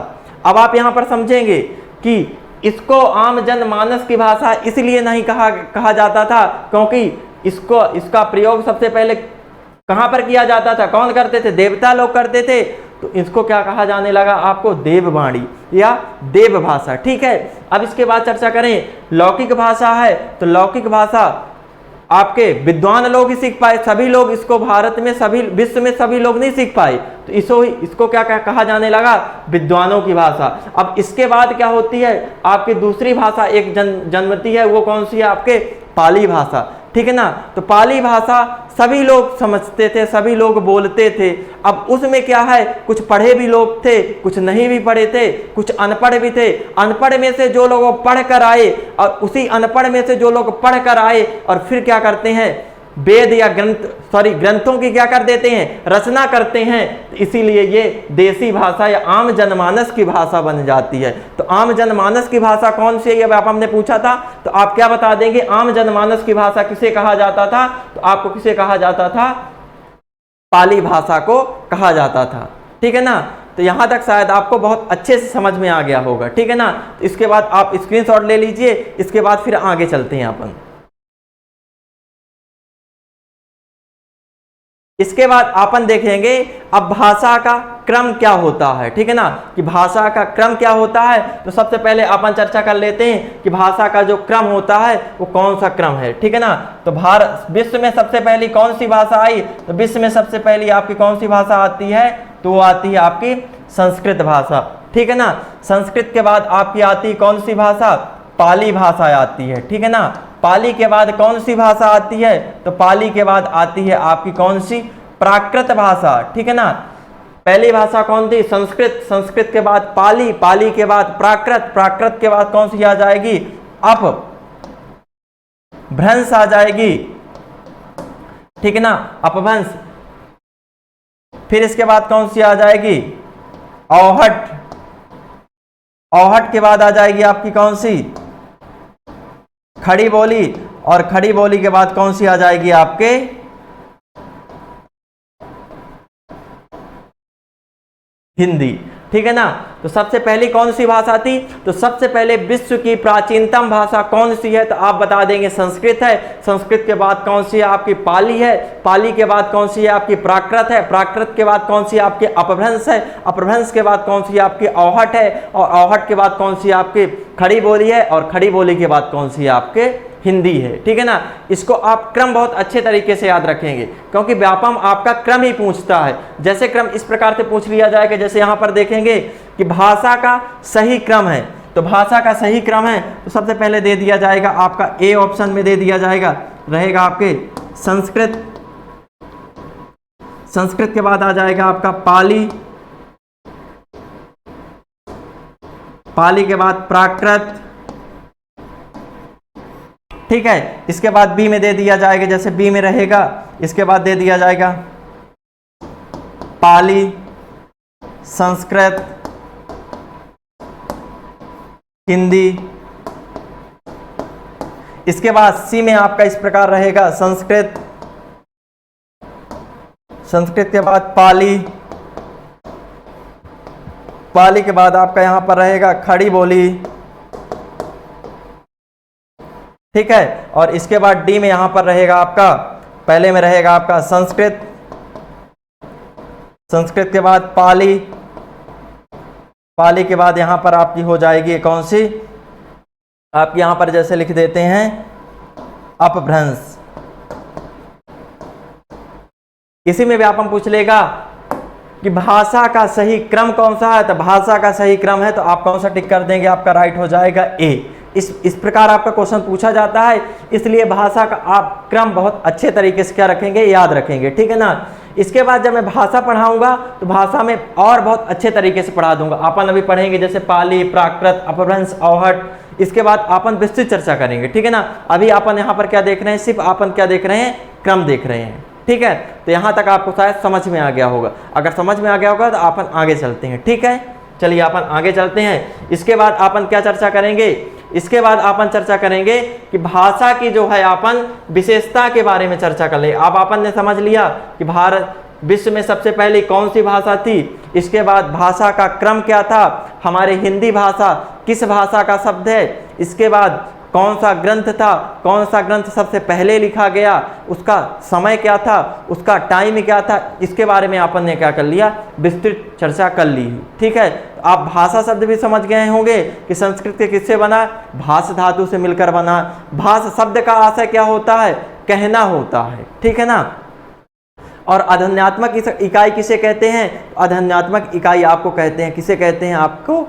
अब आप यहां पर समझेंगे कि इसको आम जनमानस की भाषा इसलिए नहीं कहा जाता था क्योंकि इसका प्रयोग सबसे पहले कहां पर किया जाता था? कौन करते थे? देवता लोग करते थे। तो इसको क्या कहा जाने लगा आपको? देववाणी या देव भाषा। ठीक है। अब इसके बाद चर्चा करें, लौकिक भाषा है तो लौकिक भाषा आपके विद्वान लोग ही सीख पाए। सभी लोग इसको भारत में, सभी विश्व में सभी लोग नहीं सीख पाए। तो इसको क्या कहा जाने लगा? विद्वानों की भाषा। अब इसके बाद क्या होती है? आपकी दूसरी भाषा एक जन्मती है। वो कौन सी है? आपके पाली भाषा। ठीक है ना। तो पाली भाषा सभी लोग समझते थे, सभी लोग बोलते थे। अब उसमें क्या है, कुछ पढ़े भी लोग थे, कुछ नहीं भी पढ़े थे, कुछ अनपढ़ भी थे। अनपढ़ में से जो लोग पढ़ कर आए और उसी अनपढ़ में से जो लोग पढ़ कर आए और फिर क्या करते हैं, वेद या ग्रंथों की क्या कर देते हैं, रचना करते हैं। इसीलिए ये देसी भाषा या आम जनमानस की भाषा बन जाती है। तो आम जनमानस की भाषा कौन सी है, अब हमने पूछा था, तो आप क्या बता देंगे, आम जनमानस की भाषा किसे कहा जाता था? तो आपको किसे कहा जाता था? पाली भाषा को कहा जाता था। ठीक है ना। तो यहां तक शायद आपको बहुत अच्छे से समझ में आ गया होगा। ठीक है ना। तो इसके बाद आप स्क्रीनशॉट ले लीजिए। इसके बाद फिर आगे चलते हैं अपन। इसके बाद अपन देखेंगे अब भाषा का क्रम क्या होता है। ठीक है ना, कि भाषा का क्रम क्या होता है। तो सबसे पहले अपन चर्चा कर लेते हैं कि भाषा का जो क्रम होता है वो कौन सा क्रम है। ठीक है ना। तो विश्व में सबसे पहली कौन सी भाषा आई? तो विश्व में सबसे पहली आपकी कौन सी भाषा आती है? तो वो आती है आपकी संस्कृत भाषा। ठीक है ना। संस्कृत के बाद आपकी आती कौन सी भाषा? पाली भाषा आती है। ठीक है ना। पाली के बाद कौन सी भाषा आती है? तो पाली के बाद आती है आपकी कौन सी? प्राकृत भाषा। ठीक है ना। पहली भाषा कौन थी? संस्कृत। संस्कृत के बाद पाली, पाली के बाद प्राकृत, प्राकृत के बाद कौन सी आ जाएगी? अपभ्रंश आ जाएगी। ठीक है ना, अपभ्रंश। फिर इसके बाद कौन सी आ जाएगी? औहट। औहट के बाद आ जाएगी आपकी कौन सी? खड़ी बोली। और खड़ी बोली के बाद कौन सी आ जाएगी आपके? हिंदी। ठीक है ना। तो सबसे पहली कौन सी भाषा थी, तो सबसे पहले विश्व की प्राचीनतम भाषा कौन सी है, तो आप बता देंगे संस्कृत है। संस्कृत के बाद कौन सी है आपकी पाली है। पाली के बाद कौन सी है आपकी प्राकृत है। प्राकृत के बाद कौन सी आपकी अपभ्रंश है। अपभ्रंश के बाद कौन सी आपकी औहट है। और औहट के बाद कौन सी आपकी खड़ी बोली है। और खड़ी बोली के बाद कौन सी आपके हिंदी है, ठीक है ना। इसको आप क्रम बहुत अच्छे तरीके से याद रखेंगे, क्योंकि व्यापम आपका क्रम ही पूछता है। जैसे क्रम इस प्रकार से पूछ लिया जाएगा, जैसे यहां पर देखेंगे कि भाषा का सही क्रम है, तो भाषा का सही क्रम है तो सबसे पहले दे दिया जाएगा आपका ए ऑप्शन में दे दिया जाएगा, रहेगा आपके संस्कृत। संस्कृत के बाद आ जाएगा आपका पाली। पाली के बाद प्राकृत, ठीक है। इसके बाद बी में दे दिया जाएगा, जैसे बी में रहेगा, इसके बाद दे दिया जाएगा पाली, संस्कृत, हिंदी। इसके बाद सी में आपका इस प्रकार रहेगा संस्कृत। संस्कृत के बाद पाली। पाली के बाद आपका यहां पर रहेगा खड़ी बोली, ठीक है। और इसके बाद डी में यहां पर रहेगा आपका, पहले में रहेगा आपका संस्कृत। संस्कृत के बाद पाली। पाली के बाद यहां पर आपकी हो जाएगी कौन सी, आप यहां पर जैसे लिख देते हैं अपभ्रंश। इसी में व्यापम पूछ लेगा कि भाषा का सही क्रम कौन सा है, तो भाषा का सही क्रम है तो आप कौन सा टिक कर देंगे, आपका राइट हो जाएगा ए। इस प्रकार आपका क्वेश्चन पूछा जाता है, इसलिए भाषा का आप क्रम बहुत अच्छे तरीके से क्या रखेंगे, याद रखेंगे, ठीक है ना। इसके बाद जब मैं भाषा पढ़ाऊंगा तो भाषा में और बहुत अच्छे तरीके से पढ़ा दूंगा। अपन अभी पढ़ेंगे जैसे पाली, प्राकृत, अपभ्रंश, औहट। इसके बाद अपन विस्तृत चर्चा करेंगे, ठीक है ना। अभी अपन यहाँ पर क्या देख रहे हैं, सिर्फ अपन क्या देख रहे हैं, क्रम देख रहे हैं, ठीक है। तो यहाँ तक आपको शायद समझ में आ गया होगा। अगर समझ में आ गया होगा तो अपन आगे चलते हैं, ठीक है। चलिए अपन आगे चलते हैं। इसके बाद अपन क्या चर्चा करेंगे, इसके बाद अपन चर्चा करेंगे कि भाषा की जो है अपन विशेषता के बारे में चर्चा कर ले। अब अपन ने समझ लिया कि भारत विश्व में सबसे पहली कौन सी भाषा थी, इसके बाद भाषा का क्रम क्या था, हमारी हिंदी भाषा किस भाषा का शब्द है, इसके बाद कौन सा ग्रंथ था, कौन सा ग्रंथ सबसे पहले लिखा गया, उसका समय क्या था, उसका टाइम क्या था, इसके बारे में अपन ने क्या कर लिया, विस्तृत चर्चा कर ली, ठीक है। तो आप भाषा शब्द भी समझ गए होंगे कि संस्कृत के किससे बना, भाष धातु से मिलकर बना। भाष शब्द का आशय क्या होता है, कहना होता है, ठीक है ना। और अध्यात्मक इकाई किसे कहते हैं, अध्यात्मक इकाई आपको कहते हैं, किसे कहते हैं, आपको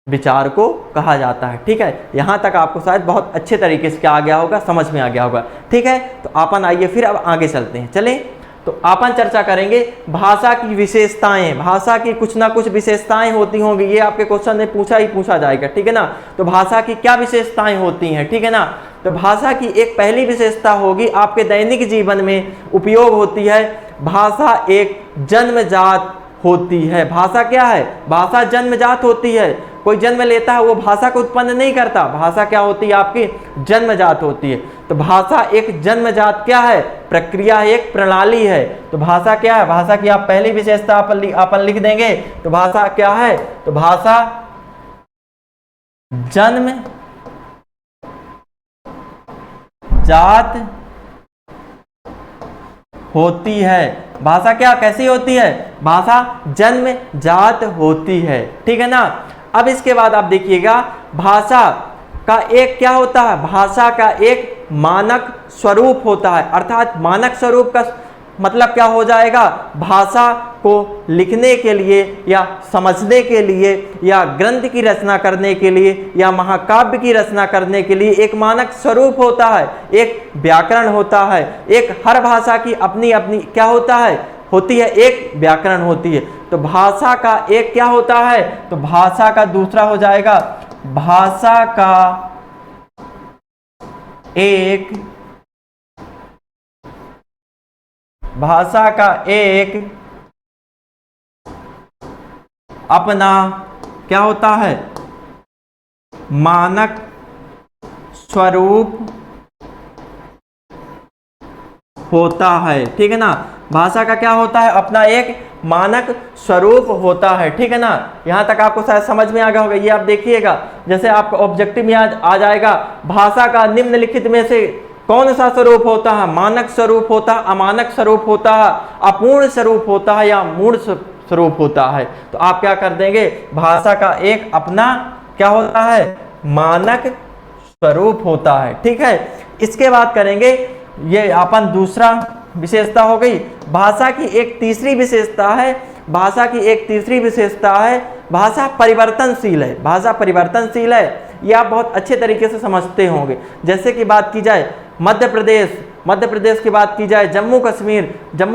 विचार को कहा जाता है, ठीक है। यहां तक आपको शायद बहुत अच्छे तरीके से क्या आ गया होगा, समझ में आ गया होगा, ठीक है। तो अपन आइए फिर अब आगे चलते हैं। चलें तो अपन चर्चा करेंगे भाषा की विशेषताएं। भाषा की कुछ ना कुछ विशेषताएं होती होंगी, ये आपके क्वेश्चन में पूछा जाएगा, ठीक है ना। तो भाषा की क्या विशेषताएं होती हैं, ठीक है ना। तो भाषा की एक पहली विशेषता होगी, आपके दैनिक जीवन में उपयोग होती है। भाषा एक जन्मजात होती है। भाषा क्या है, भाषा जन्मजात होती है। कोई जन्म लेता है वो भाषा को उत्पन्न नहीं करता, भाषा क्या होती है, आपकी जन्मजात होती है। तो भाषा एक जन्मजात क्या है, प्रक्रिया, एक प्रणाली है। तो भाषा क्या है, भाषा की आप पहली विशेषता अपन लिख देंगे। तो भाषा क्या है, तो भाषा जन्म जात होती है। भाषा क्या कैसी होती है, भाषा जन्म जात होती है, ठीक है ना। अब इसके बाद आप देखिएगा भाषा का एक क्या होता है, भाषा का एक मानक स्वरूप होता है। अर्थात मानक स्वरूप का मतलब क्या हो जाएगा, भाषा को लिखने के लिए या समझने के लिए या ग्रंथ की रचना करने के लिए या महाकाव्य की रचना करने के लिए एक मानक स्वरूप होता है, एक व्याकरण होता है। एक हर भाषा की अपनी अपनी क्या होता है, होती है, एक व्याकरण होती है। तो भाषा का एक क्या होता है, तो भाषा का दूसरा हो जाएगा, भाषा का एक, भाषा का एक अपना क्या होता है, मानक स्वरूप होता है, ठीक है ना। भाषा का क्या होता है, अपना एक मानक स्वरूप होता है। ठीक है ना, यहाँ तक आपको शायद समझ में आ गया होगा। ये आप देखिएगा, जैसे आपका ऑब्जेक्टिव में आ जाएगा, भाषा का निम्नलिखित में से कौन सा स्वरूप होता है? मानक स्वरूप होता है, अमानक स्वरूप होता है, अपूर्ण स्वरूप होता है या मूढ़ स्वरूप होता है। तो आप क्या कर देंगे, भाषा का एक अपना क्या होता है? मानक स्वरूप होता है। ठीक है, इसके बाद करेंगे, ये अपन दूसरा विशेषता हो गई। भाषा की एक तीसरी विशेषता है, भाषा की एक तीसरी विशेषता है, भाषा परिवर्तनशील है। भाषा परिवर्तनशील है, ये आप बहुत अच्छे तरीके से समझते होंगे। जैसे कि बात की जाए मध्य प्रदेश की बात की जाए, जम्मू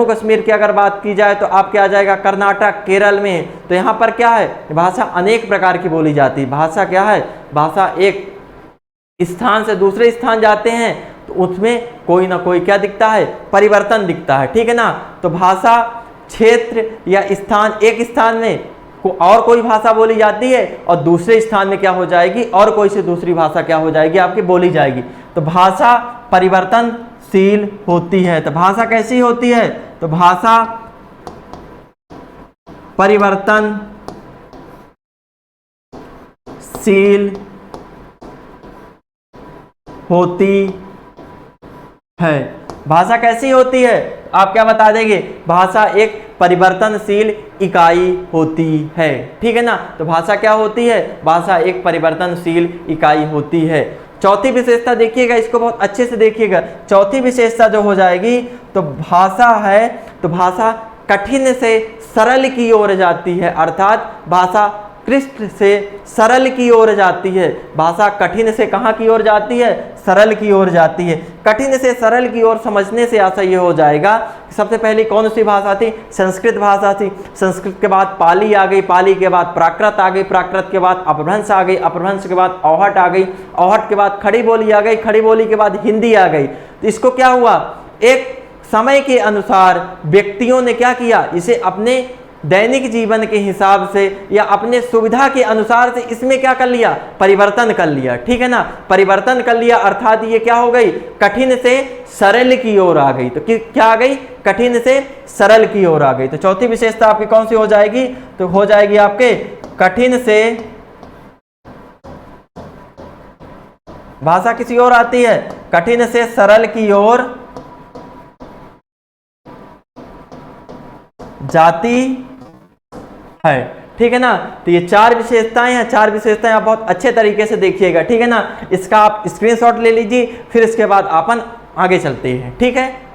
कश्मीर की अगर बात की जाए तो आपके आ जाएगा कर्नाटक, केरल में। तो यहाँ पर क्या है, भाषा अनेक प्रकार की बोली जाती है। भाषा क्या है, भाषा एक स्थान से दूसरे स्थान जाते हैं तो उसमें कोई ना कोई क्या दिखता है, परिवर्तन दिखता है। ठीक है ना, तो भाषा क्षेत्र या स्थान, एक स्थान में और कोई भाषा बोली जाती है और दूसरे स्थान में क्या हो जाएगी, और कोई से दूसरी भाषा क्या हो जाएगी, आपकी बोली जाएगी। तो भाषा परिवर्तनशील होती है। तो भाषा कैसी होती है, तो भाषा परिवर्तनशील होती है। भाषा कैसी होती है, आप क्या बता देंगे, भाषा एक परिवर्तनशील इकाई होती है। ठीक है ना, तो भाषा क्या होती है, भाषा एक परिवर्तनशील इकाई होती है। चौथी विशेषता देखिएगा, इसको बहुत अच्छे से देखिएगा। चौथी विशेषता जो हो जाएगी, तो भाषा है, तो भाषा कठिन से सरल की ओर जाती है, अर्थात भाषा क्लिष्ट से सरल की ओर जाती है। भाषा कठिन से कहाँ की ओर जाती है, सरल की ओर जाती है। कठिन से सरल की ओर समझने से ऐसा ये हो जाएगा, सबसे पहले कौन सी भाषा थी, संस्कृत भाषा थी। संस्कृत के बाद पाली आ गई, पाली के बाद प्राकृत आ गई, प्राकृत के बाद अपभ्रंश आ गई, अपभ्रंश के बाद औहट आ गई, औहट के बाद खड़ी बोली आ गई, खड़ी बोली के बाद हिंदी आ गई। तो इसको क्या हुआ, एक समय के अनुसार व्यक्तियों ने क्या किया, इसे अपने दैनिक जीवन के हिसाब से या अपने सुविधा के अनुसार से इसमें क्या कर लिया, परिवर्तन कर लिया। ठीक है ना, परिवर्तन कर लिया, अर्थात ये क्या हो गई, कठिन से सरल की ओर आ गई। तो क्या आ गई, कठिन से सरल की ओर आ गई। तो चौथी विशेषता आपकी कौन सी हो जाएगी, तो हो जाएगी आपके कठिन से, भाषा किसी और आती है, कठिन से सरल की ओर जाती है। ठीक है ना, तो ये चार विशेषताएं हैं, चार विशेषताएं आप बहुत अच्छे तरीके से देखिएगा। ठीक है ना, इसका आप स्क्रीनशॉट ले लीजिए, फिर इसके बाद अपन आगे चलते हैं। ठीक है,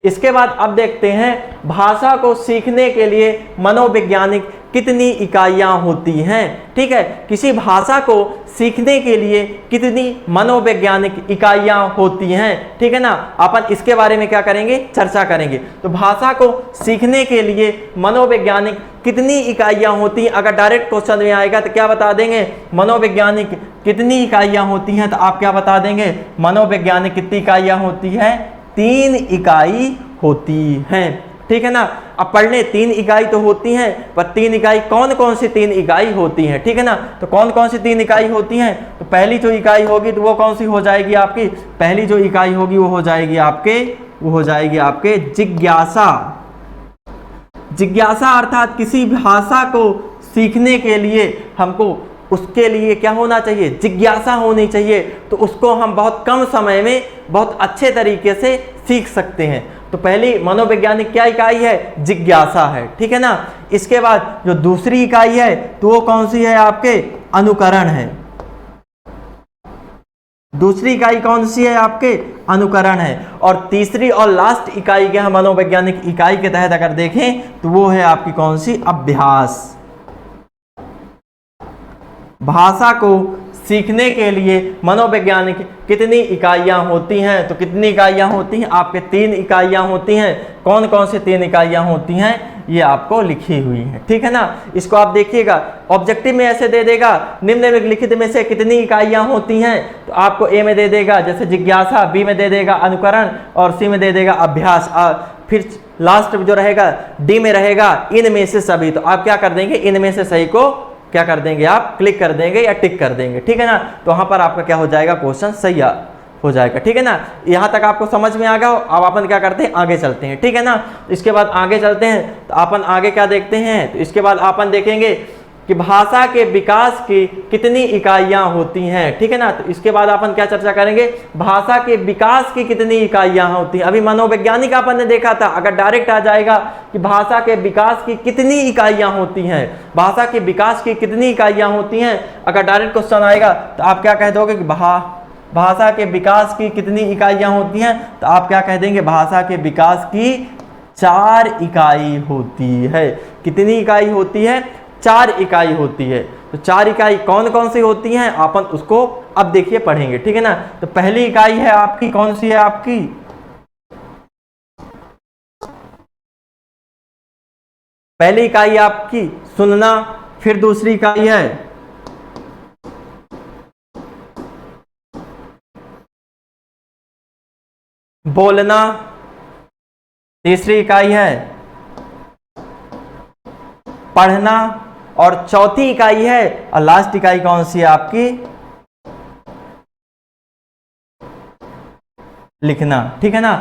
इसके बाद अब देखते हैं भाषा को सीखने के लिए मनोवैज्ञानिक कितनी इकाइयां होती हैं। ठीक है, किसी भाषा को सीखने के लिए कितनी मनोवैज्ञानिक इकाइयां होती हैं। ठीक है ना, अपन इसके बारे में क्या करेंगे, चर्चा करेंगे। तो भाषा को सीखने के लिए मनोवैज्ञानिक कितनी इकाइयां होती हैं, अगर डायरेक्ट क्वेश्चन में आएगा तो क्या बता देंगे, मनोवैज्ञानिक कितनी इकाइयां होती हैं। तो आप क्या बता देंगे, मनोवैज्ञानिक कितनी इकाइयां होती हैं, 3 इकाई होती हैं। ठीक है ना, अब पढ़ने 3 इकाई तो होती हैं, पर 3 इकाई कौन कौन सी 3 इकाई होती हैं। ठीक है ना, तो कौन कौन सी 3 इकाई होती हैं, तो पहली जो इकाई होगी तो वो कौन सी हो जाएगी आपकी, पहली जो इकाई होगी वो हो जाएगी आपके जिज्ञासा। जिज्ञासा अर्थात किसी भाषा को सीखने के लिए हमको उसके लिए क्या होना चाहिए, जिज्ञासा होनी चाहिए। तो उसको हम बहुत कम समय में बहुत अच्छे तरीके से सीख सकते हैं। तो पहली मनोवैज्ञानिक क्या इकाई है, जिज्ञासा है। ठीक है ना, इसके बाद जो दूसरी इकाई है तो वो कौन सी है आपके, अनुकरण है। दूसरी इकाई कौन सी है आपके, अनुकरण है। और तीसरी और लास्ट इकाई के हम मनोवैज्ञानिक इकाई के तहत अगर देखें तो वो है आपकी कौन सी, अभ्यास। भाषा को सीखने के लिए मनोवैज्ञानिक कितनी इकाइयाँ होती हैं? तो कितनी इकाइयाँ होती हैं? आपके 3 इकाइयाँ होती हैं। कौन कौन सी 3 इकाइयाँ होती हैं? ये आपको लिखी हुई है, ठीक है ना। इसको आप देखिएगा, ऑब्जेक्टिव में ऐसे दे देगा निम्नलिखित में से कितनी इकाइयाँ होती हैं, तो आपको ए में दे देगा जैसे जिज्ञासा, बी में दे देगा अनुकरण और सी में दे देगा अभ्यास। फिर लास्ट जो रहेगा डी में रहेगा इनमें से सभी। तो आप क्या कर देंगे? इनमें से सही को क्या कर देंगे? आप क्लिक कर देंगे या टिक कर देंगे, ठीक है ना। तो वहां पर आपका क्या हो जाएगा? क्वेश्चन सही हो जाएगा, ठीक है ना। यहां तक आपको समझ में आ गया। अब अपन क्या करते हैं? आगे चलते हैं, ठीक है ना। इसके बाद आगे चलते हैं तो अपन आगे क्या देखते हैं? तो इसके बाद अपन देखेंगे कि भाषा के विकास की कितनी इकाइयां होती हैं, ठीक है ना। तो इसके बाद अपन क्या चर्चा करेंगे? भाषा के विकास की कितनी इकाइयां होती हैं। अभी मनोवैज्ञानिक अपन ने देखा था, अगर डायरेक्ट आ जाएगा कि भाषा के विकास की कितनी इकाइयां होती हैं, भाषा के विकास की कितनी इकाइयां होती हैं, अगर डायरेक्ट क्वेश्चन आएगा तो आप क्या कह दोगे कि भाषा के विकास की कितनी इकाइयां होती हैं? तो आप क्या कह देंगे? भाषा के विकास की 4 इकाई होती है। कितनी इकाई होती है? 4 इकाई होती है। तो 4 इकाई कौन कौन सी होती हैं? अपन उसको अब देखिए पढ़ेंगे, ठीक है ना। तो पहली इकाई है आपकी, कौन सी है आपकी? पहली इकाई आपकी सुनना। फिर दूसरी इकाई है बोलना। तीसरी इकाई है पढ़ना और चौथी इकाई है और लास्ट इकाई कौन सी है आपकी? लिखना, ठीक है ना।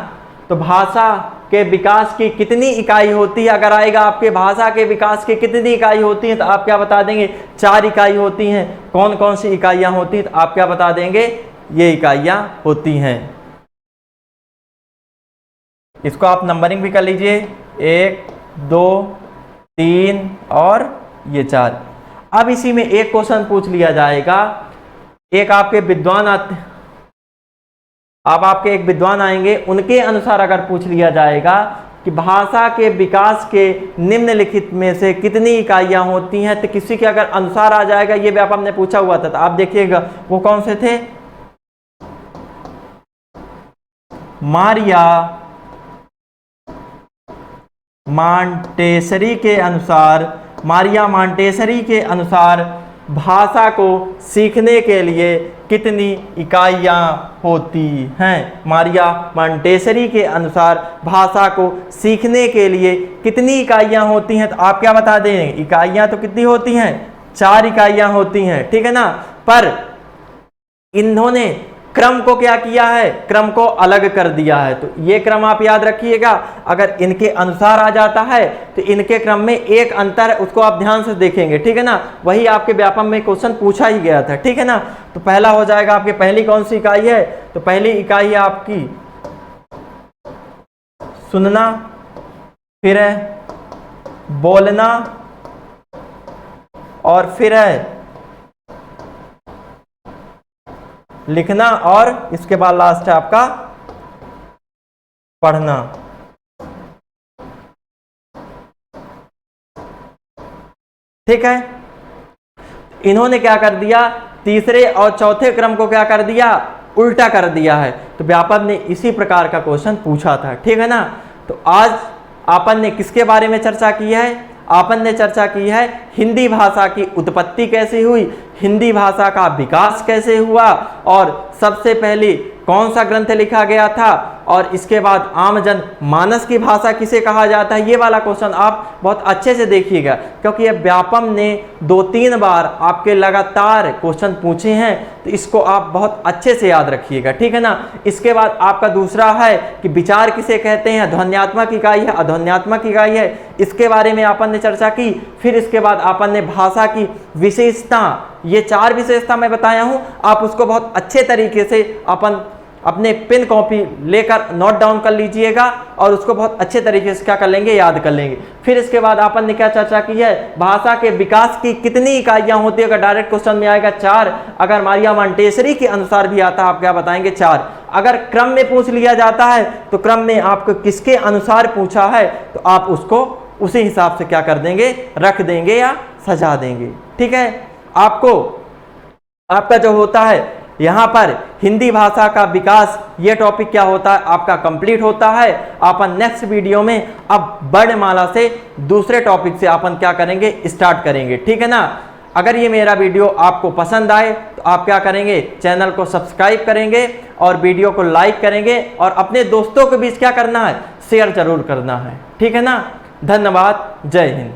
तो भाषा के विकास की कितनी इकाई होती है? अगर आएगा आपके भाषा के विकास की कितनी इकाई होती है तो आप क्या बता देंगे? 4 इकाई होती हैं। कौन कौन सी इकाइयां होती हैं? तो आप क्या बता देंगे? ये इकाइयां होती हैं। इसको आप नंबरिंग भी कर लीजिए, 1 2 3 और ये 4। अब इसी में एक क्वेश्चन पूछ लिया जाएगा। एक आपके विद्वान आपके एक विद्वान आएंगे, उनके अनुसार अगर पूछ लिया जाएगा कि भाषा के विकास के निम्नलिखित में से कितनी इकाइयां होती हैं, तो किसी के अगर अनुसार आ जाएगा, ये भी आपने पूछा हुआ था, तो आप देखिएगा वो कौन से थे? मारिया मॉन्टेसरी के अनुसार भाषा को सीखने के लिए कितनी इकाइयां होती हैं? मारिया मॉन्टेसरी के अनुसार भाषा को सीखने के लिए कितनी इकाइयां होती हैं? तो आप क्या बता दें? इकाइयां तो कितनी होती हैं? 4 इकाइयां होती हैं, ठीक है ना। पर इन्होंने क्रम को क्या किया है? क्रम को अलग कर दिया है। तो ये क्रम आप याद रखिएगा, अगर इनके अनुसार आ जाता है तो इनके क्रम में एक अंतर है, उसको आप ध्यान से देखेंगे, ठीक है ना। वही आपके व्यापम में क्वेश्चन पूछा ही गया था, ठीक है ना। तो पहला हो जाएगा आपके, पहली कौन सी इकाई है? तो पहली इकाई है आपकी सुनना, फिर है बोलना और फिर है लिखना और इसके बाद लास्ट है आपका पढ़ना। ठीक है, इन्होंने क्या कर दिया? तीसरे और चौथे क्रम को क्या कर दिया? उल्टा कर दिया है। तो व्यापक ने इसी प्रकार का क्वेश्चन पूछा था, ठीक है ना। तो आज आपन ने किसके बारे में चर्चा की है? आपन ने चर्चा की है हिंदी भाषा की उत्पत्ति कैसे हुई, हिंदी भाषा का विकास कैसे हुआ और सबसे पहले कौन सा ग्रंथ लिखा गया था और इसके बाद आमजन मानस की भाषा किसे कहा जाता है। ये वाला क्वेश्चन आप बहुत अच्छे से देखिएगा, क्योंकि ये व्यापम ने 2-3 बार आपके लगातार क्वेश्चन पूछे हैं, तो इसको आप बहुत अच्छे से याद रखिएगा, ठीक है ना। इसके बाद आपका दूसरा है कि विचार किसे कहते हैं, ध्वन्यात्मक इकाई है, अध्वन्यात्मक इकाई है, इसके बारे में आपन ने चर्चा की। फिर इसके बाद आपन ने भाषा की विशेषता, ये 4 विशेषता मैं बताया हूं, आप उसको बहुत अच्छे तरीके से अपन अपने पेन कॉपी लेकर नोट डाउन कर लीजिएगा और उसको बहुत अच्छे तरीके से क्या कर लेंगे? याद कर लेंगे। फिर इसके बाद अपन ने क्या चर्चा की है? भाषा के विकास की कितनी इकाइयां होती है? अगर डायरेक्ट क्वेश्चन में आएगा 4, अगर मारिया मॉन्टेसरी के अनुसार भी आता है आप क्या बताएंगे? 4। अगर क्रम में पूछ लिया जाता है तो क्रम में आपको किसके अनुसार पूछा है तो आप उसको उसी हिसाब से क्या कर देंगे? रख देंगे या सजा देंगे, ठीक है। आपको आपका जो होता है यहाँ पर हिंदी भाषा का विकास, ये टॉपिक क्या होता है आपका कंप्लीट होता है। अपन नेक्स्ट वीडियो में अब वर्णमाला से दूसरे टॉपिक से अपन क्या करेंगे, स्टार्ट करेंगे, ठीक है ना। अगर ये मेरा वीडियो आपको पसंद आए तो आप क्या करेंगे, चैनल को सब्सक्राइब करेंगे और वीडियो को लाइक करेंगे और अपने दोस्तों के बीच क्या करना है, शेयर जरूर करना है, ठीक है ना। धन्यवाद, जय हिंद।